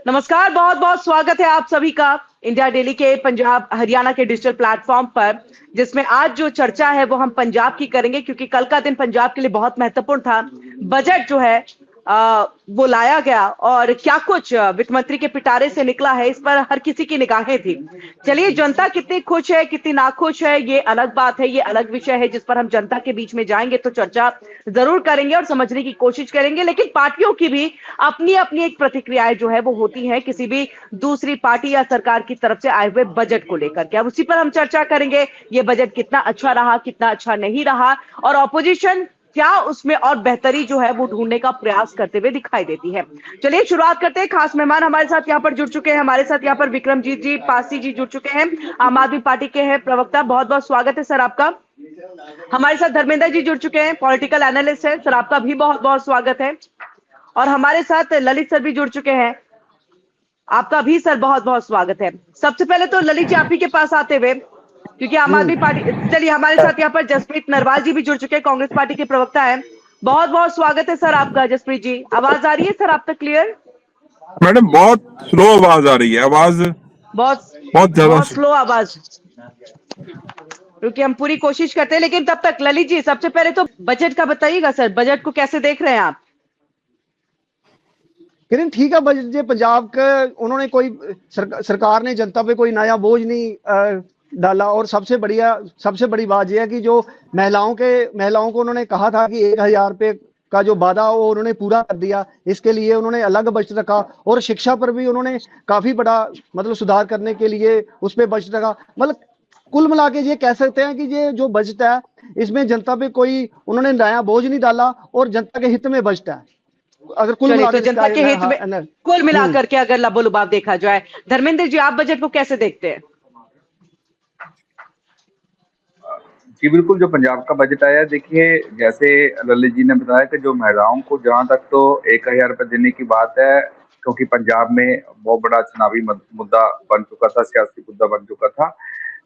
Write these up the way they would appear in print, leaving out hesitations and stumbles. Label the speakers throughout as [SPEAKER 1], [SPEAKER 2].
[SPEAKER 1] नमस्कार, बहुत बहुत स्वागत है आप सभी का इंडिया डेली के पंजाब हरियाणा के डिजिटल प्लेटफॉर्म पर, जिसमें आज जो चर्चा है वो हम पंजाब की करेंगे, क्योंकि कल का दिन पंजाब के लिए बहुत महत्वपूर्ण था। बजट जो है वो लाया गया और क्या कुछ वित्त मंत्री के पिटारे से निकला है, इस पर हर किसी की निगाहें थी। चलिए, जनता कितनी खुश है कितनी नाखुश है ये अलग बात है, ये अलग विषय है जिस पर हम जनता के बीच में जाएंगे तो चर्चा जरूर करेंगे और समझने की कोशिश करेंगे। लेकिन पार्टियों की भी अपनी अपनी एक प्रतिक्रियाएं जो है वो होती है किसी भी दूसरी पार्टी या सरकार की तरफ से आए हुए बजट को लेकर के। अब उसी पर हम चर्चा करेंगे, ये बजट कितना अच्छा रहा, कितना अच्छा नहीं रहा, और ऑपोजिशन क्या उसमें और बेहतरी जो है वो ढूंढने का प्रयास करते हुए दिखाई देती है। चलिए शुरुआत करते हैं। खास मेहमान हमारे साथ यहाँ पर जुड़ चुके हैं। हमारे साथ यहाँ पर विक्रमजीत जी पासी जी जुड़ चुके हैं, आम आदमी पार्टी के हैं प्रवक्ता। बहुत बहुत स्वागत है सर आपका। हमारे साथ धर्मेंद्र जी जुड़ चुके हैं, पॉलिटिकल एनालिस्ट है सर, आपका भी बहुत बहुत स्वागत है। और हमारे साथ ललित सर भी जुड़ चुके हैं, आपका भी सर बहुत बहुत स्वागत है। सबसे पहले तो ललित जी आप ही के पास आते हुए, क्योंकि आम आदमी पार्टी, चलिए हमारे साथ यहाँ पर जसप्रीत नरवाल जी भी जुड़ चुके हैं, कांग्रेस पार्टी के प्रवक्ता है। बहुत बहुत स्वागत है सर आपका। जसप्रीत जी, आवाज आ रही है सर आप तक क्लियर?
[SPEAKER 2] मैडम बहुत स्लो आवाज आ रही है, आवाज बहुत ज्यादा
[SPEAKER 1] स्लो आवाज। क्योंकि हम पूरी कोशिश करते हैं, लेकिन तब तक ललित जी सबसे पहले तो बजट का बताइएगा सर, बजट को कैसे देख रहे हैं आप?
[SPEAKER 3] किरण ठीक है, बजट पंजाब का उन्होंने कोई सरकार ने जनता पे कोई नया बोझ नहीं डाला। और सबसे बड़ी बात यह है कि जो महिलाओं को उन्होंने कहा था कि 1000 रुपये का जो वादा वो उन्होंने पूरा कर दिया। इसके लिए उन्होंने अलग बजट रखा और शिक्षा पर भी उन्होंने काफी बड़ा सुधार करने के लिए उस पर बजट रखा। कुल मिला के ये कह सकते हैं कि ये जो बजट है इसमें जनता पे कोई उन्होंने नया बोझ नहीं डाला और जनता के हित में बजट है। अगर कुल मिलाकर
[SPEAKER 1] तो जनता के हित में कुल मिलाकर के अगर लबोलुबाब देखा जाए, धर्मेंद्र जी आप बजट को कैसे देखते हैं?
[SPEAKER 4] जी बिल्कुल, जो पंजाब का बजट आया, देखिए जैसे ललित जी ने बताया कि जो महिलाओं को जहां तक तो 1000 रुपये देने की बात है, क्योंकि पंजाब में बहुत बड़ा चुनावी मुद्दा बन चुका था, सियासी मुद्दा बन चुका था।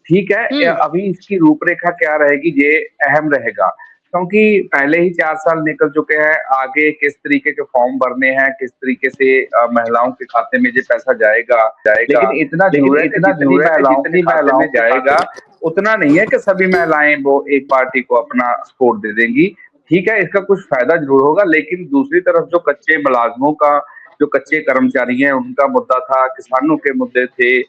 [SPEAKER 4] ठीक है, अभी इसकी रूपरेखा क्या रहेगी ये अहम रहेगा, क्योंकि पहले ही 4 साल निकल चुके हैं। आगे किस तरीके के फॉर्म भरने हैं, किस तरीके से महिलाओं के खाते में ये पैसा जाएगा, लेकिन इतना जरूर है कि जितनी महिलाओं में जाएगा उतना नहीं है कि सभी महिलाएं वो एक पार्टी को अपना सपोर्ट दे देंगी। ठीक है, इसका कुछ फायदा जरूर होगा, लेकिन दूसरी तरफ जो कच्चे मुलाजमों का, जो कच्चे कर्मचारी हैं उनका मुद्दा था, किसानों के मुद्दे थे,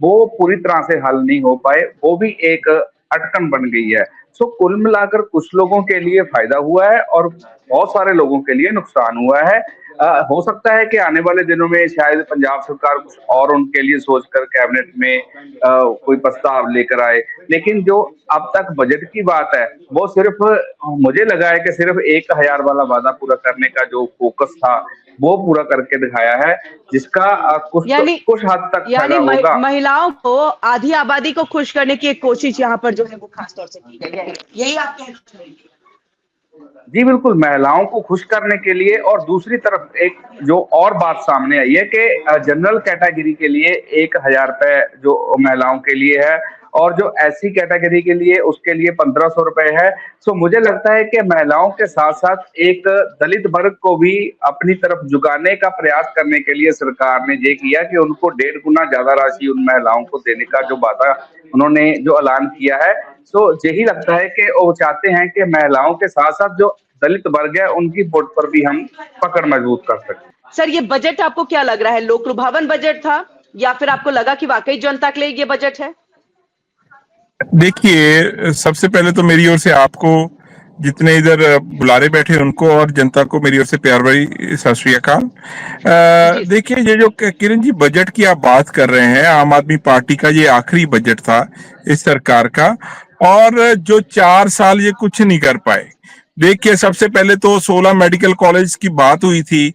[SPEAKER 4] वो पूरी तरह से हल नहीं हो पाए, वो भी एक अटकन बन गई है। सो कुल मिलाकर कुछ लोगों के लिए फायदा हुआ है और बहुत सारे लोगों के लिए नुकसान हुआ है। हो सकता है कि आने वाले दिनों में शायद पंजाब सरकार कुछ और उनके लिए सोचकर कैबिनेट में कोई प्रस्ताव लेकर आए, लेकिन जो अब तक बजट की बात है वो सिर्फ, मुझे लगा है कि सिर्फ 1000 वाला वादा पूरा करने का जो फोकस था वो पूरा करके दिखाया है, जिसका कुछ हद तक फायदा होगा।
[SPEAKER 1] महिलाओं को, आधी आबादी को खुश करने की एक कोशिश यहाँ पर जो है वो खासतौर से की गई है, यही आप कहना चाहिए?
[SPEAKER 4] जी बिल्कुल, महिलाओं को खुश करने के लिए। और दूसरी तरफ एक जो और बात सामने आई है कि जनरल कैटेगरी के लिए 1000 रुपए जो महिलाओं के लिए है और जो एससी कैटेगरी के लिए उसके लिए 1500 रुपए है। सो मुझे लगता है कि महिलाओं के साथ साथ एक दलित वर्ग को भी अपनी तरफ झुकाने का प्रयास करने के लिए सरकार ने ये किया कि उनको 1.5 गुना ज्यादा राशि उन महिलाओं को देने का जो वादा उन्होंने जो ऐलान किया है। सो यही लगता है कि वो चाहते हैं कि महिलाओं के साथ साथ जो दलित वर्ग है उनकी वोट पर भी हम पकड़ मजबूत कर सकें।
[SPEAKER 1] सर, ये बजट आपको क्या लग रहा है, लोक लुभावन बजट था या फिर आपको लगा कि वाकई जनता के लिए ये बजट है?
[SPEAKER 2] देखिए, सबसे पहले तो मेरी ओर से आपको, जितने इधर बुलारे बैठे उनको और जनता को मेरी ओर से प्यार भरी सत श्री अकाल। देखिए, ये जो किरण जी बजट की आप बात कर रहे हैं, आम आदमी पार्टी का ये आखिरी बजट था इस सरकार का, और जो 4 साल ये कुछ नहीं कर पाए। देखिए, सबसे पहले तो 16 मेडिकल कॉलेज की बात हुई थी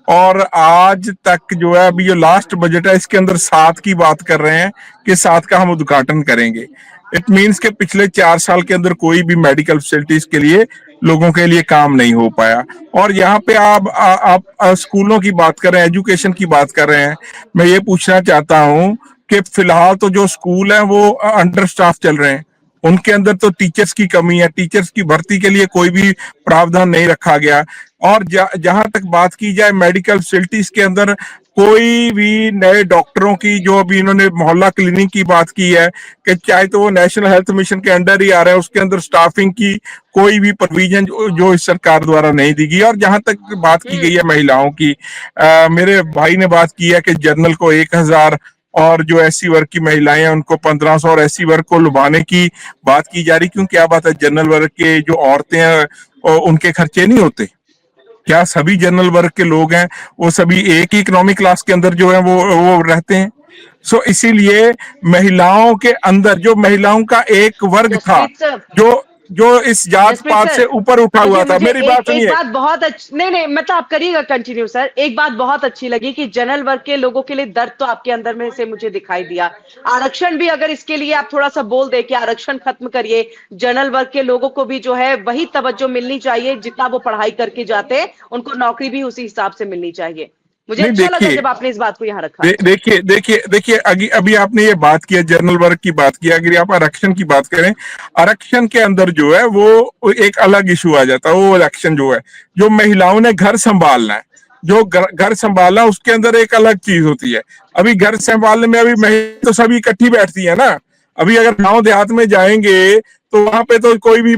[SPEAKER 2] और आज तक जो है अभी जो लास्ट बजट है इसके अंदर 7 की बात कर रहे हैं कि 7 का हम उद्घाटन करेंगे। इट मीन्स के पिछले 4 साल के अंदर कोई भी मेडिकल फैसिलिटीज के लिए लोगों के लिए काम नहीं हो पाया। और यहाँ पे आप स्कूलों की बात कर रहे हैं, एजुकेशन की बात कर रहे हैं। मैं ये पूछना चाहता हूँ कि फिलहाल तो जो स्कूल है वो अंडर स्टाफ चल रहे हैं, उनके अंदर तो टीचर्स की कमी है, टीचर्स की भर्ती के लिए कोई भी प्रावधान नहीं रखा गया। और जहां तक बात की जाए मेडिकल फैसिलिटीज के अंदर, कोई भी नए डॉक्टरों की, जो अभी इन्होंने मोहल्ला क्लिनिक की बात की है, कि चाहे तो वो नेशनल हेल्थ मिशन के अंडर ही आ रहा है, उसके अंदर स्टाफिंग की कोई भी प्रोविजन जो इस सरकार द्वारा नहीं दी गई। और जहां तक बात की गई है महिलाओं की, मेरे भाई ने बात की है कि जनरल को 1000 और जो एससी वर्ग की महिलाएं हैं उनको 1500 और एससी वर्ग को लुभाने की बात की जा रही। क्यों, क्या बात है, जनरल वर्ग के जो औरतें हैं उनके खर्चे नहीं होते क्या? सभी जनरल वर्ग के लोग हैं, वो सभी एक ही इकोनॉमिक क्लास के अंदर जो है वो रहते हैं। सो इसीलिए महिलाओं के अंदर, जो महिलाओं का एक वर्ग था
[SPEAKER 1] जसप्रीत सर,
[SPEAKER 2] जो जो इस जात
[SPEAKER 1] जसप्रीत
[SPEAKER 2] पात से
[SPEAKER 1] सर,
[SPEAKER 2] ऊपर उठा हुआ था,
[SPEAKER 1] मुझे
[SPEAKER 2] मेरी बात
[SPEAKER 1] एक
[SPEAKER 2] सुनिए।
[SPEAKER 1] बात बहुत अच्छी, नहीं मतलब आप करिएगा कंटिन्यू सर। एक बात बहुत अच्छी लगी कि जनरल वर्ग के लोगों के लिए दर्द तो आपके अंदर में से मुझे दिखाई दिया। आरक्षण भी अगर इसके लिए आप थोड़ा सा बोल दे कि आरक्षण खत्म करिए, जनरल वर्ग के लोगों को भी जो है वही तवज्जो मिलनी चाहिए जितना वो पढ़ाई करके जाते हैं, उनको नौकरी भी उसी हिसाब से मिलनी चाहिए। मुझे
[SPEAKER 2] नहीं
[SPEAKER 1] अच्छा लगा
[SPEAKER 2] देखिए,
[SPEAKER 1] जब आपने इस बात को यहाँ रखा।
[SPEAKER 2] देखिए अभी आपने ये बात किया, जनरल वर्ग की बात की, अगर आप आरक्षण की बात करें, आरक्षण के अंदर जो है वो एक अलग इशू आ जाता है। वो आरक्षण जो है, जो महिलाओं ने घर संभालना है, जो घर संभालना, उसके अंदर एक अलग चीज होती है। अभी घर संभालने में अभी महिला तो सभी इकट्ठी बैठती है ना। अभी अगर गांव देहात में जाएंगे तो वहां पे तो कोई भी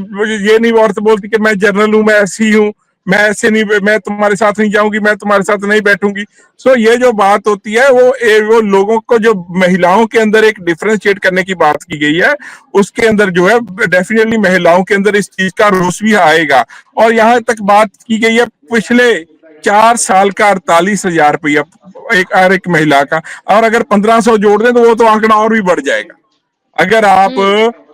[SPEAKER 2] ये नहीं औरत बोलती कि मैं जनरल हूं, मैं ऐसी हूं, मैं ऐसे नहीं, मैं तुम्हारे साथ नहीं जाऊंगी, मैं तुम्हारे साथ नहीं बैठूंगी। सो ये जो बात होती है वो लोगों को, जो महिलाओं के अंदर एक डिफरेंशिएट करने की बात की गई है, उसके अंदर जो है डेफिनेटली महिलाओं के अंदर इस चीज का रोष भी आएगा। और यहाँ तक बात की गई है पिछले 4 साल का 48,000 रुपया एक महिला का, और अगर 1500 जोड़ दें तो वो तो आंकड़ा और भी बढ़ जाएगा। अगर आप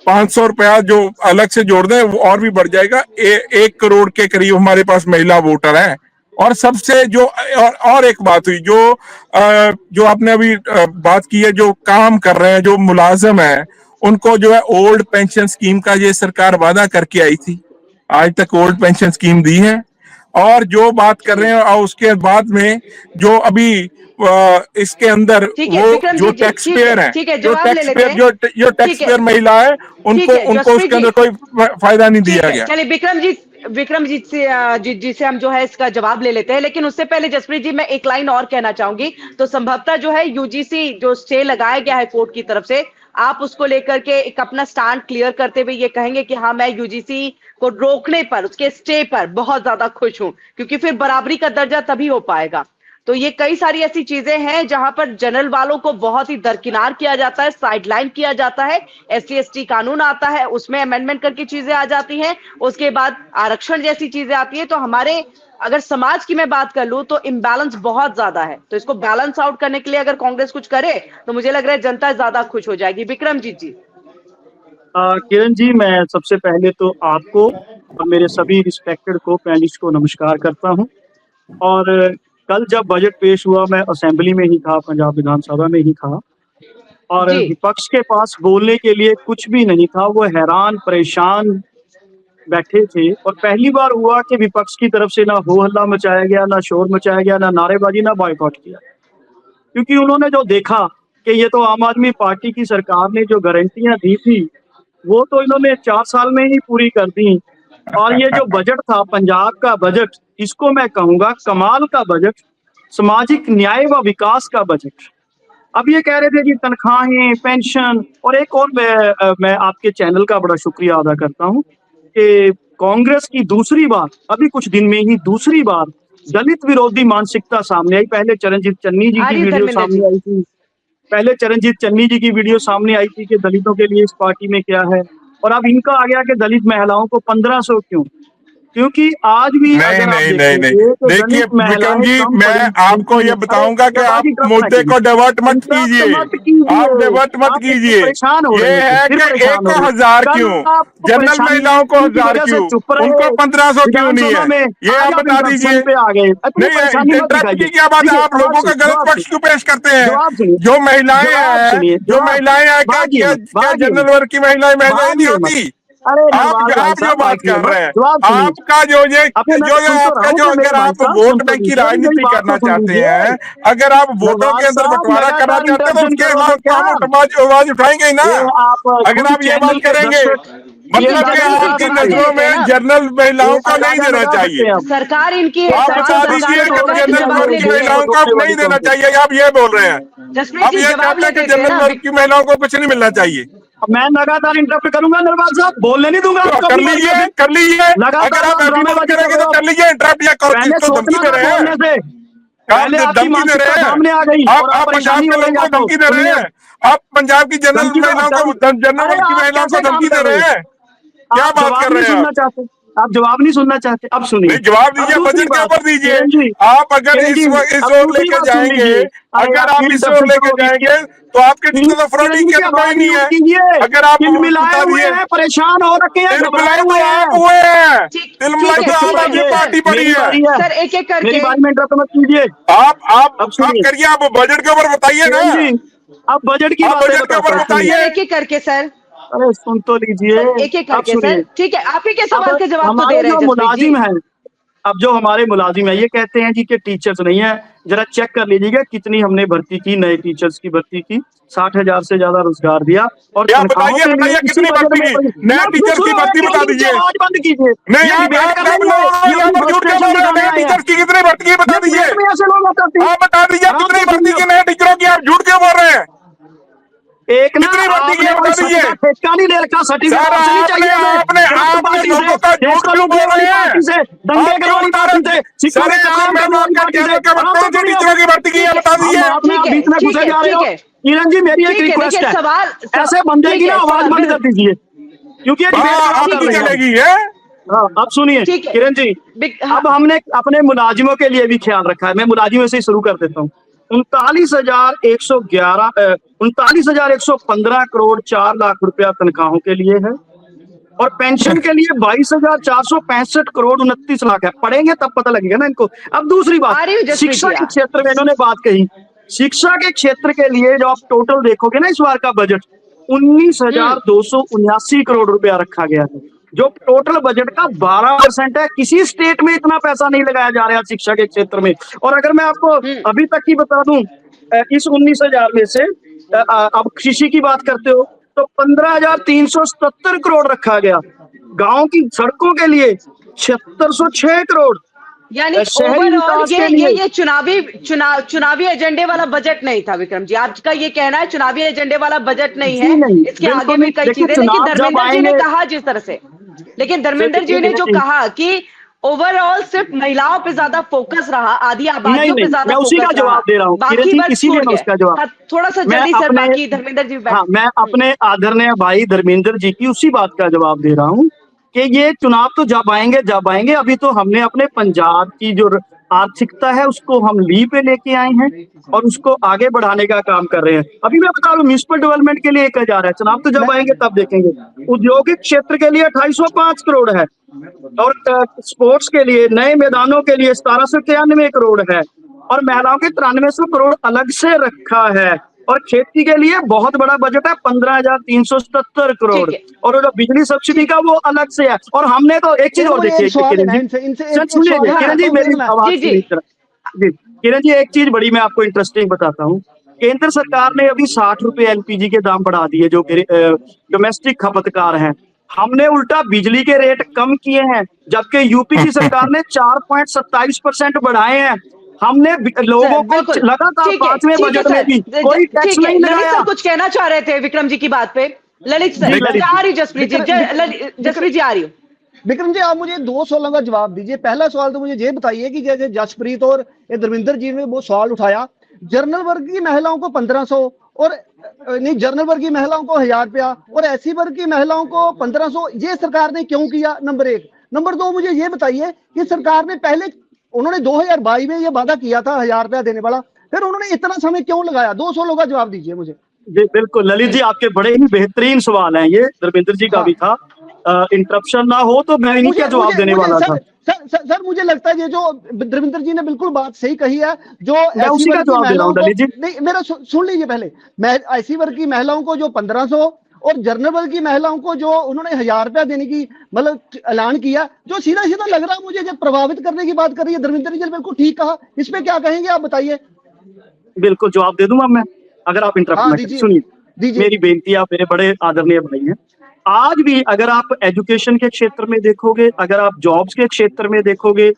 [SPEAKER 2] 500 रुपया जो अलग से जोड़ दें वो और भी बढ़ जाएगा। 1 करोड़ के करीब हमारे पास महिला वोटर हैं। और सबसे जो और एक बात हुई, जो आपने अभी बात की है, जो काम कर रहे हैं, जो मुलाजिम है, उनको जो है ओल्ड पेंशन स्कीम का ये सरकार वादा करके आई थी, आज तक ओल्ड पेंशन स्कीम दी है। और जो बात कर रहे हैं, और उसके बाद में जो अभी इसके अंदर वो जो टैक्स पेयर है, जो टैक्स पेयर जो टैक्स पेयर महिला है, उनको उसके अंदर कोई फायदा नहीं दिया गया।
[SPEAKER 1] चलिए विक्रमजीत से हम जो है इसका जवाब ले लेते हैं, लेकिन उससे पहले जसप्रीत जी मैं एक लाइन और कहना चाहूंगी। तो संभवतः जो है यूजीसी जो स्टे लगाया गया है कोर्ट की तरफ से, आप उसको लेकर के एक अपना स्टैंड क्लियर करते हुए ये कहेंगे कि हाँ, मैं यूजीसी को रोकने पर, उसके स्टे पर बहुत ज्यादा खुश हूं, क्योंकि फिर बराबरी का दर्जा तभी हो पाएगा। तो ये कई सारी ऐसी चीजें हैं जहां पर जनरल वालों को बहुत ही दरकिनार किया जाता है, साइडलाइन किया जाता है। SC/ST कानून आता है, उसमें अमेंडमेंट करके चीजें आ जाती हैं, उसके बाद आरक्षण जैसी चीजें आती है। तो हमारे अगर समाज की मैं बात कर लूं तो इम्बैलेंस बहुत ज्यादा है। तो इसको बैलेंस आउट करने के लिए अगर कांग्रेस कुछ करे तो मुझे लग रहा है जनता ज्यादा खुश हो जाएगी। विक्रमजीत जी।
[SPEAKER 5] किरण जी, मैं सबसे पहले तो आपको और मेरे सभी रिस्पेक्टेड को पैनलिस्ट को नमस्कार करता हूं। और कल जब बजट पेश हुआ, मैं असेंबली में ही था, पंजाब विधानसभा में ही था, और विपक्ष के पास बोलने के लिए कुछ भी नहीं था। वो हैरान परेशान बैठे थे। और पहली बार हुआ कि विपक्ष की तरफ से ना हो हल्ला मचाया गया, ना शोर मचाया गया, ना नारेबाजी, ना बॉयकॉट किया। क्योंकि उन्होंने जो देखा कि ये तो आम आदमी पार्टी की सरकार ने जो गारंटियां दी थी वो तो इन्होंने 4 साल में ही पूरी कर दी। और ये जो बजट था, पंजाब का बजट, इसको मैं कहूंगा कमाल का बजट, सामाजिक न्याय व विकास का बजट। अब ये कह रहे थे कि तनख्वाहें, पेंशन, और एक और मैं आपके चैनल का बड़ा शुक्रिया अदा करता हूं कि कांग्रेस की दूसरी बार, अभी कुछ दिन में ही दूसरी बार दलित विरोधी मानसिकता सामने आई। पहले चरणजीत चन्नी जी की वीडियो सामने आई थी, कि दलितों के लिए इस पार्टी में क्या है। और अब इनका आ गया कि दलित महिलाओं को 1500 क्यों? क्योंकि आज भी
[SPEAKER 2] नहीं। देखिए विक्रम जी, मैं आपको ये बताऊंगा कि आप मुद्दे को डाइवर्ट मत कीजिए, आप डाइवर्ट मत कीजिए। ये है कि 1 को 1000 क्यों, जनरल महिलाओं को 1000 क्यों, उनको 1500 क्यों नहीं है, ये आप बता दीजिए। नहीं, इंटरप्ट की क्या बात है, आप लोगों का गलत पक्ष क्यों पेश करते हैं? जो महिलाएं हैं, क्या जनरल वर्ग की महिलाएं नहीं होती? आप जो बात कर रहे हैं, आपका जो आपका जो अगर आप वोट बैंक की राजनीति करना चाहते हैं, अगर आप वोटों के अंदर बंटवारा करना चाहते हैं तो उसके खिलाफ तो हम आवाज उठाएंगे ही ना। अगर आप ये बात करेंगे मतलब कि आपकी नजरों में जनरल महिलाओं को नहीं देना चाहिए।
[SPEAKER 1] सरकार इनकी है,
[SPEAKER 2] आप बता दीजिए कि जनरल वर्ग की महिलाओं को आप नहीं देना चाहिए, आप ये बोल रहे हैं।
[SPEAKER 1] जसप्रीत
[SPEAKER 2] आप
[SPEAKER 1] जी
[SPEAKER 2] ये
[SPEAKER 1] जवाब
[SPEAKER 2] कहते हैं
[SPEAKER 1] ले
[SPEAKER 2] कि
[SPEAKER 1] देते हैं
[SPEAKER 2] जनरल
[SPEAKER 1] ना।
[SPEAKER 2] वर्ग की महिलाओं को कुछ नहीं मिलना चाहिए।
[SPEAKER 5] मैं लगातार इंटरप्ट करूंगा नरवाल साहब, बोलने नहीं दूंगा
[SPEAKER 2] तो
[SPEAKER 5] आपको।
[SPEAKER 2] कर लीजिए, कर लीजिए। अगर आप एविडेंस करेंगे तो कर लीजिए इंटरप्ट, या
[SPEAKER 5] पहले
[SPEAKER 2] किसको धमकी
[SPEAKER 5] सोचना
[SPEAKER 2] दे
[SPEAKER 5] था
[SPEAKER 2] रहे हैं?
[SPEAKER 5] बोलने से,
[SPEAKER 2] आप
[SPEAKER 5] पहले आपकी
[SPEAKER 2] धमकी दे
[SPEAKER 5] मानसिकता
[SPEAKER 2] रहे हैं?
[SPEAKER 5] सामने आ गई और
[SPEAKER 2] आप पंजाब
[SPEAKER 5] परेशानी
[SPEAKER 2] के
[SPEAKER 5] हो रही
[SPEAKER 2] लोगों
[SPEAKER 5] है
[SPEAKER 2] को धमकी दे रहे
[SPEAKER 5] सुनिए।
[SPEAKER 2] हैं? आप पंजाब की जनरल
[SPEAKER 5] धमकी
[SPEAKER 2] महिलाओं को, जनरल
[SPEAKER 5] अरे
[SPEAKER 2] वर्ग की
[SPEAKER 5] आप
[SPEAKER 2] महिलाओं को
[SPEAKER 5] कैसे काम
[SPEAKER 2] धमकी दे
[SPEAKER 5] कर
[SPEAKER 2] रहे हैं? क्या
[SPEAKER 5] आप
[SPEAKER 2] बात
[SPEAKER 5] जवाब
[SPEAKER 2] कर
[SPEAKER 5] नहीं
[SPEAKER 2] रहे हैं
[SPEAKER 5] सुनना
[SPEAKER 2] आप?
[SPEAKER 5] चाहते, आप जवाब नहीं सुनना चाहते। अब सुनिए,
[SPEAKER 2] नहीं, जवाब
[SPEAKER 5] अब
[SPEAKER 2] दीजिए,
[SPEAKER 5] दूसरी
[SPEAKER 2] बजट के
[SPEAKER 5] बात,
[SPEAKER 2] ऊपर दीजिए।
[SPEAKER 5] किरण जी,
[SPEAKER 2] आप अगर
[SPEAKER 5] किरण जी,
[SPEAKER 2] इस
[SPEAKER 5] अब
[SPEAKER 2] ओर
[SPEAKER 5] दूसरी
[SPEAKER 2] लेके
[SPEAKER 5] बात सुन
[SPEAKER 2] जाएंगे,
[SPEAKER 5] लीजिए। अरे
[SPEAKER 2] अगर आप इस
[SPEAKER 5] इन
[SPEAKER 2] ओर लेके
[SPEAKER 5] दफे
[SPEAKER 2] जाएंगे तो आपके जितना तो
[SPEAKER 5] किरण
[SPEAKER 2] फ्रॉडी
[SPEAKER 5] जी
[SPEAKER 2] के तो कोई नहीं है।
[SPEAKER 5] कीजिए,
[SPEAKER 2] अगर आप
[SPEAKER 5] तिल मिलाए
[SPEAKER 2] बता
[SPEAKER 5] हुए
[SPEAKER 2] दिए,
[SPEAKER 5] हैं, परेशान हो रखे हैं,
[SPEAKER 2] तिल
[SPEAKER 5] घबराए
[SPEAKER 2] मिलाई तो
[SPEAKER 5] हुए
[SPEAKER 2] आप
[SPEAKER 5] हैं।
[SPEAKER 2] हुए हैं,
[SPEAKER 1] ठीक
[SPEAKER 2] तिल
[SPEAKER 1] ठीक
[SPEAKER 2] मिलाई
[SPEAKER 1] है,
[SPEAKER 2] तो
[SPEAKER 1] ठीक
[SPEAKER 2] आम
[SPEAKER 1] है,
[SPEAKER 2] आदमी
[SPEAKER 1] सर,
[SPEAKER 2] पार्टी बड़ी
[SPEAKER 5] मेरी
[SPEAKER 2] है।
[SPEAKER 5] बारी है,
[SPEAKER 1] सर एक एक
[SPEAKER 5] मेरी
[SPEAKER 1] करके।
[SPEAKER 5] बारी में इंटरप्ट मत कीजिए।
[SPEAKER 2] आप
[SPEAKER 5] सुनिए
[SPEAKER 2] करिए, आप बजट के ऊपर बताइए ना,
[SPEAKER 5] किरण जी, अब बजट की
[SPEAKER 2] आप
[SPEAKER 5] बातें
[SPEAKER 2] बजट के
[SPEAKER 5] बताता
[SPEAKER 2] ऊपर
[SPEAKER 5] हूँ, सुनिए।
[SPEAKER 1] सर
[SPEAKER 2] बताइए।
[SPEAKER 1] एक एक करके सर।
[SPEAKER 5] अरे सुन तो लीजिए,
[SPEAKER 1] सर एक एक
[SPEAKER 5] अब
[SPEAKER 1] करके
[SPEAKER 5] सुनिए।
[SPEAKER 1] सर, ठीक है, आप ही के
[SPEAKER 5] अब
[SPEAKER 1] सवाल के जवाब तो
[SPEAKER 5] हमारे
[SPEAKER 1] दे रहे
[SPEAKER 5] जो
[SPEAKER 1] हैं जसप्रीत जी।
[SPEAKER 5] मुलाजिम हैं, अब जो हमारे मुलाजिम है ये कहते हैं जी कि टीचर्स नहीं है। जरा चेक कर लीजिएगा कितनी हमने भर्ती की, नए टीचर्स की भर्ती की, 60,000 से ज्यादा रोजगार दिया और
[SPEAKER 2] क्या
[SPEAKER 5] तनख्वाहों के लिए
[SPEAKER 2] बताइए
[SPEAKER 5] इसी
[SPEAKER 2] कितनी
[SPEAKER 5] बजट
[SPEAKER 2] भर्ती
[SPEAKER 5] में
[SPEAKER 2] की? नए टीचर्स की भर्ती बता दीजिए।
[SPEAKER 5] आवाज बंद कीजिए,
[SPEAKER 2] नहीं,
[SPEAKER 5] ये
[SPEAKER 2] आप
[SPEAKER 5] डिबेट कर
[SPEAKER 2] आप
[SPEAKER 5] रहे हैं, ये
[SPEAKER 2] यहाँ
[SPEAKER 5] अपनी
[SPEAKER 2] पर झूठ क्यों
[SPEAKER 5] फ्रस्ट्रेशन
[SPEAKER 2] बोल रहे हैं?
[SPEAKER 5] दिखाने
[SPEAKER 2] नए
[SPEAKER 5] आए हैं।
[SPEAKER 2] टीचर्स की कितनी भर्ती की बता
[SPEAKER 5] ये
[SPEAKER 2] दीजिए।
[SPEAKER 5] डिबेट में ऐसे लोग करते हैं।
[SPEAKER 2] आप बता दीजिए
[SPEAKER 5] आराम
[SPEAKER 2] कितनी
[SPEAKER 5] से
[SPEAKER 2] भर्ती
[SPEAKER 5] सुनिए।
[SPEAKER 2] की नए टीचरों की, आप झूठ क्यों बोल रहे हैं?
[SPEAKER 5] एक ना
[SPEAKER 2] कितनी भर्ती की
[SPEAKER 5] आपने
[SPEAKER 2] है
[SPEAKER 5] कोई
[SPEAKER 2] बता
[SPEAKER 5] सच
[SPEAKER 2] दीजिए।
[SPEAKER 5] का ठेका नहीं ले रखा, सर्टिफिकेट
[SPEAKER 2] सर
[SPEAKER 5] आपसे नहीं
[SPEAKER 2] आपने
[SPEAKER 5] चाहिए हमें।
[SPEAKER 2] आपने
[SPEAKER 5] गलत
[SPEAKER 2] आपने
[SPEAKER 5] पार्टी
[SPEAKER 2] लोगों
[SPEAKER 5] से,
[SPEAKER 2] का
[SPEAKER 5] देश
[SPEAKER 2] झूठ
[SPEAKER 5] को
[SPEAKER 2] क्यों
[SPEAKER 5] लूटने
[SPEAKER 2] बोल
[SPEAKER 5] वाली
[SPEAKER 2] रहे हैं?
[SPEAKER 5] पार्टी से, दंगे
[SPEAKER 2] आप
[SPEAKER 5] करने
[SPEAKER 2] क्यों
[SPEAKER 5] वाली
[SPEAKER 2] बता
[SPEAKER 5] पार्टी
[SPEAKER 2] रहे?
[SPEAKER 5] से, सिखों
[SPEAKER 2] सर
[SPEAKER 5] के कत्लेआम
[SPEAKER 2] आप
[SPEAKER 5] करने वाली पार्टी से। आराम
[SPEAKER 2] कौन
[SPEAKER 5] से
[SPEAKER 2] सी
[SPEAKER 5] सुनिए।
[SPEAKER 2] टीचरों की भर्ती की है
[SPEAKER 1] ठीक
[SPEAKER 2] बता
[SPEAKER 1] है,
[SPEAKER 2] दीजिए।
[SPEAKER 5] आप में
[SPEAKER 1] ठीक है,
[SPEAKER 5] बीच में
[SPEAKER 1] ठीक
[SPEAKER 5] घुसे
[SPEAKER 1] है,
[SPEAKER 5] जा रहे हो।
[SPEAKER 1] ठीक है,
[SPEAKER 5] किरण जी मेरी एक
[SPEAKER 1] ठीक है,
[SPEAKER 5] रिक्वेस्ट
[SPEAKER 1] देखिए
[SPEAKER 5] है,
[SPEAKER 1] सवाल
[SPEAKER 5] ऐसे बंदे
[SPEAKER 1] ठीक
[SPEAKER 5] की ना
[SPEAKER 1] है,
[SPEAKER 5] आवाज
[SPEAKER 1] सवाल
[SPEAKER 5] बंद कर दीजिए, क्योंकि ये डिबेट
[SPEAKER 2] हाँ,
[SPEAKER 5] खराब कर
[SPEAKER 2] आपकी
[SPEAKER 5] रहे हैं।
[SPEAKER 2] चलेगी है।
[SPEAKER 5] हाँ, अब सुनिए
[SPEAKER 1] ठीक है।
[SPEAKER 5] किरण जी,
[SPEAKER 1] हाँ,
[SPEAKER 5] अब हमने अपने मुलाजिमों के लिए भी ख्याल रखा है। मैं मुलाजिमों से ही शुरू कर देता हूँ। 39,115 करोड़ 4 लाख रुपया तनख्वाहों के लिए है और पेंशन के लिए 22,465 करोड़ 29 लाख है। पढ़ेंगे तब पता लगेगा ना इनको। अब दूसरी बात,
[SPEAKER 1] आ रही हूँ जसप्रीत
[SPEAKER 5] शिक्षा
[SPEAKER 1] जी,
[SPEAKER 5] के क्षेत्र में इन्होंने बात कही। शिक्षा के क्षेत्र के लिए जो आप टोटल देखोगे ना इस बार का बजट, 19,279 करोड़ रुपया रखा गया है, जो टोटल बजट का 12% है। किसी स्टेट में इतना पैसा नहीं लगाया जा रहा शिक्षा के क्षेत्र में। और अगर मैं आपको अभी तक की बता दूं, इस 19,000 में से अब कृषि की बात करते हो तो 15,377 करोड़ रखा गया। गांव की सड़कों के लिए 7606 करोड़,
[SPEAKER 1] यानी
[SPEAKER 5] शहरी
[SPEAKER 1] ओवरऑल
[SPEAKER 5] विकास के लिए
[SPEAKER 1] ये चुनावी एजेंडे वाला बजट नहीं था विक्रम जी, आपका ये कहना है चुनावी एजेंडे वाला बजट नहीं है।
[SPEAKER 5] नहीं,
[SPEAKER 1] इसके
[SPEAKER 5] बिल्कुल
[SPEAKER 1] आगे भी
[SPEAKER 5] नहीं।
[SPEAKER 1] कई
[SPEAKER 5] देखिए,
[SPEAKER 1] चीजें, लेकिन
[SPEAKER 5] चुनाव जब
[SPEAKER 1] धर्मेंद्र जी ने
[SPEAKER 5] आएंगे-
[SPEAKER 1] कहा जिस तरह से, लेकिन धर्मेंद्र जी ने जो कहा कि ओवरऑल सिर्फ महिलाओं पे ज्यादा फोकस रहा, आधी आबादियों पे
[SPEAKER 5] नहीं,
[SPEAKER 1] ज्यादा
[SPEAKER 5] मैं उसी का
[SPEAKER 1] फोकस
[SPEAKER 5] जवाब
[SPEAKER 1] रहा,
[SPEAKER 5] दे रहा हूँ किरण
[SPEAKER 1] बाकी
[SPEAKER 5] जी,
[SPEAKER 1] वर्ग
[SPEAKER 5] इसीलिए
[SPEAKER 1] छूट
[SPEAKER 5] मैं
[SPEAKER 1] गए।
[SPEAKER 5] उसका जवाब,
[SPEAKER 1] हाँ, थोड़ा सा
[SPEAKER 5] मैं
[SPEAKER 1] जल्दी सर,
[SPEAKER 5] अपने-
[SPEAKER 1] बाकी धर्मेंद्र जी
[SPEAKER 5] हाँ, मैं अपने आदरणीय भाई धर्मेंद्र जी की उसी बात का जवाब दे रहा हूँ कि ये चुनाव तो जब आएंगे। अभी तो हमने अपने पंजाब की जो आर्थिकता है उसको हम ली पे लेके आए हैं और उसको आगे बढ़ाने का काम कर रहे हैं। अभी मैं बता रहा हूँ म्यूनिसिपल डेवलपमेंट के लिए 1,000 है, चुनाव तो जब आएंगे तब देखेंगे। औद्योगिक क्षेत्र के लिए 2,805 करोड़ है और स्पोर्ट्स के लिए, नए मैदानों के लिए 1,793 करोड़ है और महिलाओं के 9300 करोड़ अलग से रखा है और खेती के लिए बहुत बड़ा बजट है 15,377 करोड़
[SPEAKER 1] ठीक है।
[SPEAKER 5] और जो बिजली सब्सिडी का वो अलग से है। और हमने तो एक चीज और देखी है किरण जी, सुनिए किरण जी मेरी आवाज
[SPEAKER 1] जी,
[SPEAKER 5] सुनिए जी किरण जी, एक चीज बड़ी मैं आपको इंटरेस्टिंग बताता हूँ। केंद्र सरकार ने अभी 60 रुपए एलपीजी के दाम बढ़ा दिए जो डोमेस्टिक खपतकार हैं। हमने उल्टा बिजली के रेट कम किए हैं, जबकि यूपी की सरकार ने 4.27% बढ़ाए हैं। हमने लोगों को लगातार 5वें बजट में भी कोई टैक्स नहीं लगाया।
[SPEAKER 1] सर कुछ कहना चाह रहे थे विक्रम जी की बात पे। ललित सर आ रही, जसप्रीत जी आ रही हूँ।
[SPEAKER 3] विक्रम जी, आप मुझे 2 सवालों का जवाब दीजिए। पहला सवाल तो मुझे ये बताइए कि जैसे जसप्रीत और धर्मेंद्र जी ने वो सवाल उठाया, जनरल वर्ग की महिलाओं को 1500 और नहीं, जनरल वर्ग की महिलाओं को 1000 रुपया और एससी वर्ग की महिलाओं को 1500, ये सरकार ने क्यों किया? नंबर 1। नंबर 2, मुझे ये बताइए कि सरकार ने पहले, उन्होंने 2022 में ये वादा किया था 1000 रुपया देने वाला, फिर उन्होंने इतना समय क्यों लगाया? 2 सवालों का जवाब दीजिए मुझे।
[SPEAKER 5] जी बिल्कुल ललित जी, आपके बड़े ही बेहतरीन सवाल हैं ये, धर्मेंद्र जी का भी था। इंटरप्शन ना हो तो मैं इन्हीं का जवाब देने वाला था।
[SPEAKER 3] सर मुझे लगता है ये जो धर्मेंद्र जी ने बिल्कुल बात सही कही है। जो
[SPEAKER 5] मैं उसी का जवाब दे रहा हूं ललित जी।
[SPEAKER 3] नहीं, मेरा सुन लीजिए पहले। ऐसी वर्ग की महिलाओं को जो 1500 और जनरल वर्ग की महिलाओं को जो उन्होंने 1000 रुपया देने की मतलब ऐलान किया, जो सीधा सीधा लग रहा है मुझे जब प्रभावित करने की बात कर रही है धर्मेंद्र जी ने बिल्कुल ठीक कहा। इस पे क्या कहेंगे आप बताइए?
[SPEAKER 5] बिल्कुल जवाब दे दूंगा मैं, अगर आप इंटरप्ट सुनिए मेरी बेनती, आप मेरे बड़े आदरणीय भाई हैं। आज भी अगर आप एजुकेशन के क्षेत्र में देखोगे, अगर आप जॉब्स के क्षेत्र में देखोगे,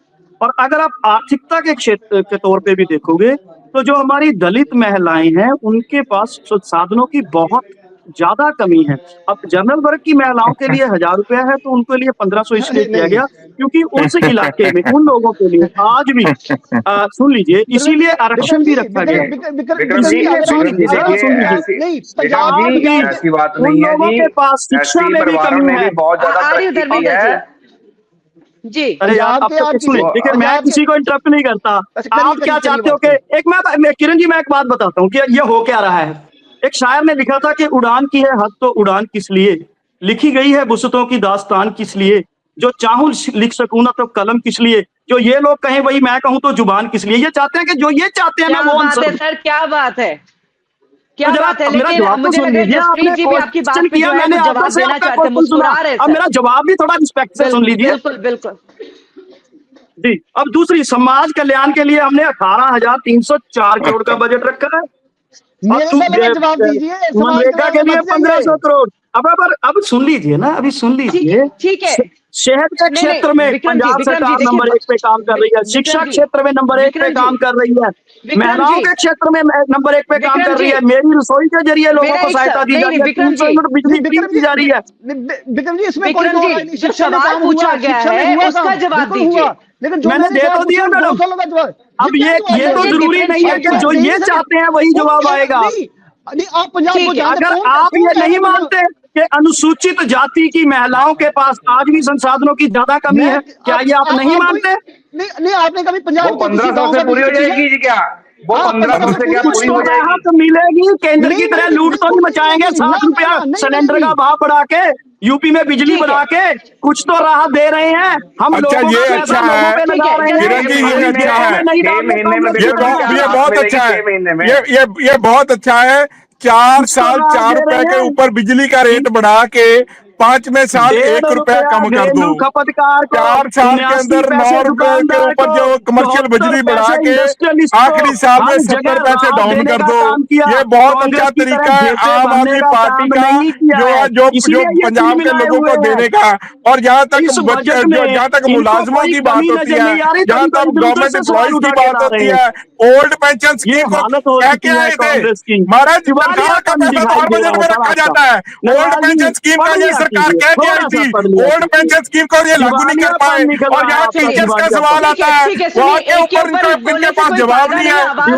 [SPEAKER 5] और अगर आप आर्थिकता के क्षेत्र के तौर पे भी देखोगे, तो जो हमारी दलित महिलाएं हैं उनके पास संसाधनों की बहुत ज्यादा कमी है। अब जनरल वर्ग की महिलाओं के लिए 1000 रुपया है, तो उनके लिए 1500 इसलिए किया गया क्योंकि उस इलाके में उन लोगों के लिए आज भी सुन लीजिए, इसीलिए आरक्षण भी रखा गया है।
[SPEAKER 4] विक्रम जी,
[SPEAKER 5] सुन लीजिए,
[SPEAKER 4] ऐसी बात
[SPEAKER 5] उन
[SPEAKER 4] नहीं है
[SPEAKER 5] लोगों
[SPEAKER 4] जी,
[SPEAKER 5] के पास शिक्षा में भी
[SPEAKER 4] परिवारों
[SPEAKER 5] कमी
[SPEAKER 4] ने
[SPEAKER 5] है।
[SPEAKER 4] भी बहुत ज्यादा तरक्की की है।
[SPEAKER 1] जी
[SPEAKER 5] अरे यार, अब तो सुनिए, देखिए मैं किसी को इंटरप्ट नहीं करता। आप क्या चाहते हो कि एक मैं किरण जी, मैं एक बात बताता हूँ कि ये हो क्या रहा है। एक शायर ने लिखा था कि उड़ान की है हद तो उड़ान किस लिए, लिखी गई है वुसअतों की दास्तान किस लिए, जो चाहूं लिख सकूं ना तो कलम किस लिए, जो ये लोग कहें वही मैं कहूं तो जुबान किस लिए। ये चाहते हैं कि जो ये चाहते हैं
[SPEAKER 1] क्या
[SPEAKER 5] मैं वो
[SPEAKER 1] बात है
[SPEAKER 5] आंसर।
[SPEAKER 1] सर, क्या बात है, क्या
[SPEAKER 5] तो
[SPEAKER 1] बात है।
[SPEAKER 5] मेरा
[SPEAKER 1] लेकिन
[SPEAKER 5] जवाब तो
[SPEAKER 1] मुझे
[SPEAKER 5] सुन
[SPEAKER 1] लग रहा है
[SPEAKER 5] लीजिए,
[SPEAKER 1] जसप्रीत जी भी आपकी बात पे जो है
[SPEAKER 5] मैंने
[SPEAKER 1] वो
[SPEAKER 5] आपसे
[SPEAKER 1] जवाब देना
[SPEAKER 5] आपका
[SPEAKER 1] चाहते हैं,
[SPEAKER 5] क्वेश्चन सुना,
[SPEAKER 1] मुस्कुरा रहे हैं
[SPEAKER 5] अब मेरा
[SPEAKER 1] सर।
[SPEAKER 5] जवाब भी थोड़ा रिस्पेक्ट से सुन लीजिए।
[SPEAKER 1] बिल्कुल बिल्कुल।
[SPEAKER 5] जी, अब दूसरी, समाज कल्याण के लिए हमने 18,304 करोड़ का बजट रखा है।
[SPEAKER 3] मेरे पहले में जवाब दीजिए,
[SPEAKER 5] मनरेगा के लिए 1500 करोड़। अब सुन लीजिए ना, अभी सुन लीजिए।
[SPEAKER 1] ठीक है।
[SPEAKER 5] शहर के क्षेत्र में पंजाब सरकार नंबर 1 पे काम कर रही है, शिक्षा क्षेत्र में नंबर 1 पे काम कर रही है, महिलाओं के क्षेत्र में नंबर 1 पे काम कर रही है, मेरी रसोई के जरिए लोगों को सहायता दी जा रही है, 300 यूनिट बिजली फ्री दी जा रही है।
[SPEAKER 3] विक्रम जी, इसमें कोई दो राय नहीं,
[SPEAKER 1] जो सवाल पूछा गया है उसका जवाब दीजिए।
[SPEAKER 3] लेकिन
[SPEAKER 5] मैंने दे तो दिया मैडम। अब ये तो जरूरी नहीं है कि जो ये चाहते हैं वही जवाब आएगा।
[SPEAKER 3] नहीं, आप पंजाब को जानते
[SPEAKER 5] अगर आप ये नहीं मानते कि अनुसूचित जाति की महिलाओं के पास आज भी संसाधनों की ज्यादा कमी है, क्या ये आप नहीं मानते?
[SPEAKER 3] नहीं, आपने कभी पंजाब
[SPEAKER 4] वो 1500 से पूरी हो जाएगी जी क्या? वो 1500 से क्या पूरी हो जाएगी?
[SPEAKER 5] राहत मिलेगी, केंद्र की तरह लूट तो नहीं मचाएंगे। 7 रुपया सिलेंडर का भाव बढ़ा के, यूपी में बिजली बढ़ा के कुछ तो राहत दे रहे हैं हम।
[SPEAKER 2] अच्छा,
[SPEAKER 5] लोगों
[SPEAKER 2] ये
[SPEAKER 5] का
[SPEAKER 2] अच्छा
[SPEAKER 5] पैसा लोगों
[SPEAKER 2] है
[SPEAKER 5] पे लगा रहे हैं।
[SPEAKER 2] किरण जी, ये अच्छा है, ये बहुत अच्छा है, ये बहुत अच्छा है। 4 साल 4 रुपए के ऊपर बिजली का रेट बढ़ा के 5वें साल 1 रुपया कम कर दो। 4 साल के अंदर 9 रुपए के ऊपर जो कमर्शियल बिजली बढ़ा के आखिरी साल में 70 पैसे डाउन कर दो। ये बहुत अच्छा तरीका है आम आदमी पार्टी का जो पंजाब के लोगों को देने का। और जहाँ तक मुलाजमों की बात होती है, जहाँ तक गवर्नमेंट एम्प्लॉइज की बात होती है, ओल्ड पेंशन स्कीम को क्या क्या आए थे महाराज, तनख्वाह का पैसा तो हर बजट में रखा जाता है। ओल्ड पेंशन स्कीम का ये सरकार कह के आई थी, ओल्ड पेंशन स्कीम को ये लागू नहीं कर पाए। और यहाँ टीचर्स का सवाल आता है, वहाँ के ऊपर इनके पास जवाब नहीं है।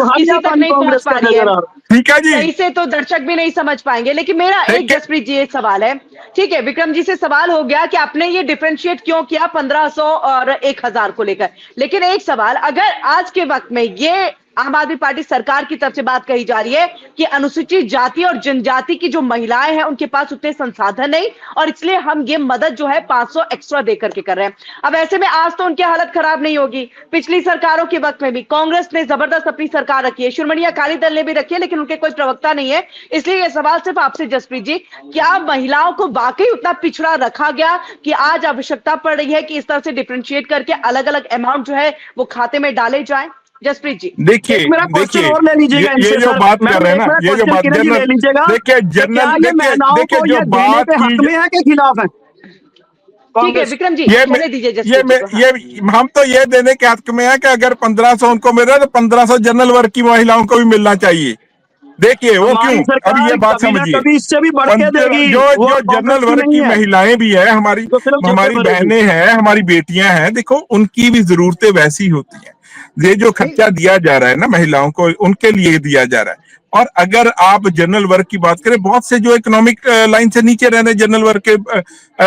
[SPEAKER 1] किसी तक नहीं पहुंच पा रही है,
[SPEAKER 2] ठीक है जी,
[SPEAKER 1] सही से तो दर्शक भी नहीं समझ पाएंगे। लेकिन मेरा एक जसप्रीत जी एक सवाल है, ठीक है, विक्रम जी से सवाल हो गया कि आपने ये डिफरेंशिएट क्यों किया 1500 और 1000 को लेकर। लेकिन एक सवाल, अगर आज के वक्त में ये आम आदमी पार्टी सरकार की तरफ से बात कही जा रही है कि अनुसूचित जाति और जनजाति की जो महिलाएं हैं उनके पास उतने संसाधन नहीं, और इसलिए हम ये मदद जो है 500 एक्स्ट्रा देकर के कर रहे हैं। अब ऐसे में आज तो उनकी हालत खराब नहीं होगी, पिछली सरकारों के वक्त में भी कांग्रेस ने जबरदस्त अपनी सरकार रखी है, शिरोमणि अकाली दल ने भी रखी है, लेकिन उनके कोई प्रवक्ता नहीं है। इसलिए यह सवाल सिर्फ आपसे जसप्रीत जी, क्या महिलाओं को वाकई उतना पिछड़ा रखा गया कि आज आवश्यकता पड़ रही है कि इस तरह से डिफरेंशिएट करके अलग अलग अमाउंट जो है वो खाते में डाले जाए? जसप्रीत जी
[SPEAKER 2] देखिए ये जो बात कर रहे हैं ना, ये जो बात देखिए जनरल, देखिए जो बात
[SPEAKER 5] में है के खिलाफ है।
[SPEAKER 1] ठीक है विक्रम जी,
[SPEAKER 2] ये हम तो ये देने के हक में है कि अगर 1500 उनको मिल रहा है तो 1500 जनरल वर्ग की महिलाओं को भी मिलना चाहिए। देखिए वो क्यों, अभी ये बात समझिए,
[SPEAKER 5] इससे भी बढ़ के देगी।
[SPEAKER 2] जो जनरल वर्ग की महिलाएं भी है, हमारी बहनें हैं, हमारी बेटियां हैं, देखो उनकी भी जरूरतें वैसी होती हैं। ये जो खर्चा दिया जा रहा है ना महिलाओं को, उनके लिए दिया जा रहा है। और अगर आप जनरल वर्ग की बात करें, बहुत से जो इकोनॉमिक लाइन से नीचे रह रहे जनरल वर्ग के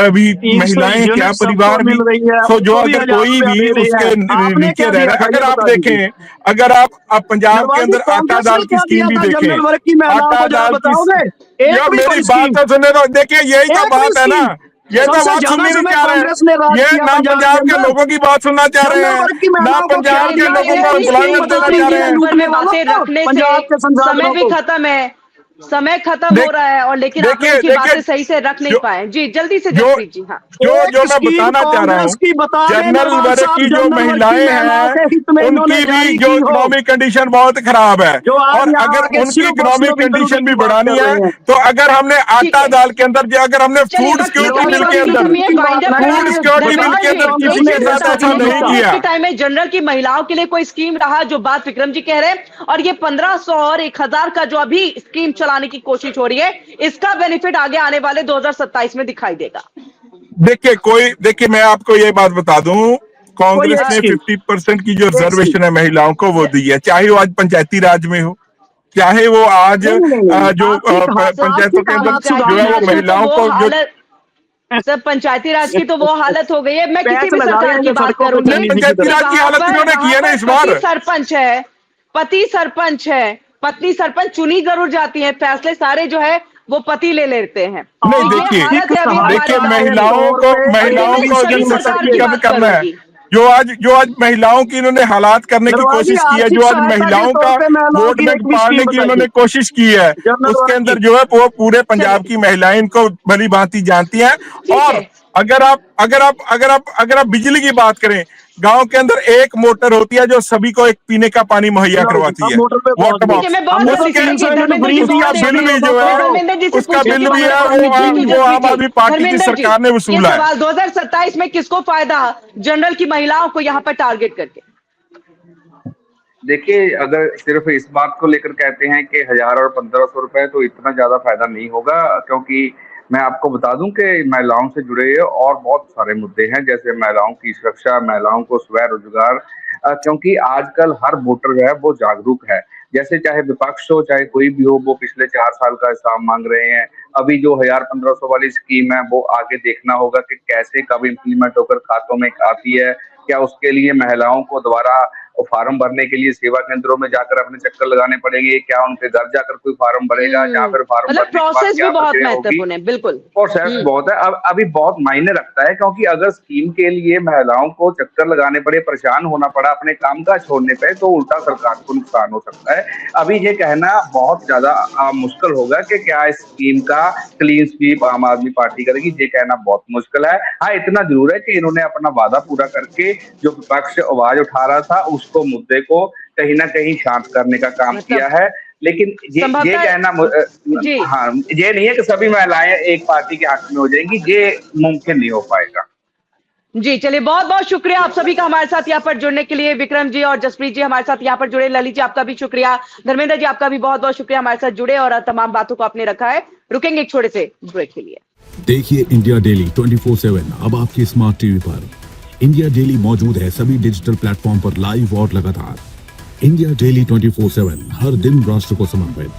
[SPEAKER 2] भी महिलाएं, क्या परिवार भी, तो जो अगर कोई भी उसके नीचे रह रहा है, अगर आप देखें, अगर आप पंजाब के अंदर आटा दाल की स्कीम भी देखें, आटा दाल की, मेरी बात तो सुने तो, देखिए यही तो बात है ना, ये तो बात सुननी नहीं चाह रहे हैं। ये ना पंजाब के लोगों की बात सुनना चाह रहे हैं, ना पंजाब के लोगों को एम्प्लॉयमेंट देना चाह रहे हैं।
[SPEAKER 1] बातें रखने से समय भी खत्म है, समय खत्म हो रहा है और लेकिन आप लोग की बातें सही से रख नहीं पाए। जी जल्दी से जसप्रीत जी। हाँ,
[SPEAKER 2] जो मैं बताना चाह रहा हूँ, जनरल वर्ग की जो महिलाएं हैं उनकी भी जो इकोनॉमिक कंडीशन बहुत खराब है, और अगर उनकी इकोनॉमिक कंडीशन भी बढ़ानी है तो अगर हमने आटा दाल के अंदर, अगर हमने फूड सिक्योरिटी बिल के अंदर किसी के साथ ऐसा नहीं किया।
[SPEAKER 1] टाइम में जनरल की महिलाओं के लिए कोई स्कीम रहा, जो बात विक्रम जी कह रहे हैं, और ये 1500 और 1000 का जो अभी स्कीम चलाने की कोशिश हो रही है, इसका बेनिफिट आगे आने वाले 2027 में दिखाई देगा।
[SPEAKER 2] देखिए मैं आपको ये बात बता दूं, कांग्रेस ने 50% की जो रिजर्वेशन है महिलाओं को वो दी है, चाहे वो आज पंचायती राज में हो, चाहे वो आज जो पंचायतों के अंदर जो है वो महिलाओं को जो
[SPEAKER 1] सब पंचायती राज की तो वो हालत हो गई है। मैं किसी भी सरकार की बात करूंगी,
[SPEAKER 2] पंचायती राज की हालत इन्होंने की है ना इस बार।
[SPEAKER 1] सरपंच है, पति सरपंच है, पत्नी सरपंच चुनी जरूर जाती है, फैसले सारे जो है वो पति ले लेते हैं।
[SPEAKER 2] नहीं देखिए महिलाओं को सशक्तिकरण करना है, जो आज महिलाओं की इन्होंने हालात करने की कोशिश की है, जो आज महिलाओं का वोट बैंक पालने की इन्होंने कोशिश की है, उसके अंदर जो है वो पूरे पंजाब की महिलाएं इनको भली भांति जानती हैं। और अगर आप बिजली की बात करें, गांव के अंदर एक मोटर होती है जो सभी को एक पीने का पानी मुहैया करवाती है, वाटर बॉक्स। उसका बिल भी जो है, उसका बिल भी है वो आम आदमी पार्टी की सरकार ने वसूला है।
[SPEAKER 1] 2027 में किसको फायदा जनरल की महिलाओं को यहाँ पर टारगेट करके?
[SPEAKER 4] देखिए, अगर सिर्फ इस बात को लेकर कहते हैं कि 1000 और 1500 रुपए, तो इतना ज्यादा फायदा नहीं होगा, क्योंकि मैं आपको बता दूं कि महिलाओं से जुड़े और बहुत सारे मुद्दे हैं, जैसे महिलाओं की सुरक्षा, महिलाओं को स्वयं रोजगार, क्योंकि आजकल हर वोटर जो है वो जागरूक है। जैसे चाहे विपक्ष हो चाहे कोई भी हो, वो पिछले 4 साल का हिसाब मांग रहे हैं। अभी जो 1000-1500 वाली स्कीम है वो आगे देखना होगा कि कैसे कब इम्प्लीमेंट होकर खातों में आती है। क्या उसके लिए महिलाओं को दोबारा फार्म भरने के लिए सेवा केंद्रों में जाकर अपने चक्कर लगाने पड़ेंगे? क्या उनके घर जाकर कोई फार्म भरेगा? या फिर फार्म भरने के बाद क्या प्रक्रिया होगी?
[SPEAKER 1] बिल्कुल
[SPEAKER 4] प्रोसेस बहुत है, अब अभी बहुत मायने रखता है, क्योंकि अगर स्कीम के लिए महिलाओं को चक्कर लगाने पड़े, परेशान होना पड़ा अपने काम का छोड़ने पे, तो उल्टा सरकार को नुकसान हो सकता है। अभी ये कहना बहुत ज्यादा मुश्किल होगा कि क्या इस स्कीम का क्लीन स्वीप आम आदमी पार्टी करेगी, ये कहना बहुत मुश्किल है। हाँ, इतना जरूर है कि इन्होंने अपना वादा पूरा करके जो विपक्ष आवाज उठा रहा था उसको, मुद्दे को कहीं ना कहीं शांत करने का काम किया है। लेकिन ये कहना हाँ, ये नहीं है कि सभी महिलाएं एक पार्टी के हक में हो जाएंगी, ये मुमकिन नहीं हो पाएगा।
[SPEAKER 1] जी चलिए, बहुत बहुत शुक्रिया आप सभी का हमारे साथ यहाँ पर जुड़ने के लिए। विक्रम जी और जसप्रीत जी हमारे साथ यहाँ पर जुड़े, ललित जी आपका भी शुक्रिया, धर्मेंद्र जी आपका भी बहुत बहुत शुक्रिया हमारे साथ जुड़े और तमाम बातों को आपने रखा है। रुकेंगे एक छोटे से ब्रेक के लिए।
[SPEAKER 6] देखिए इंडिया डेली 24/7 अब आपकी स्मार्ट टीवी पर। इंडिया डेली मौजूद है सभी डिजिटल प्लेटफॉर्म पर लाइव और लगातार। इंडिया डेली 24/7 हर दिन राष्ट्र को समर्पित।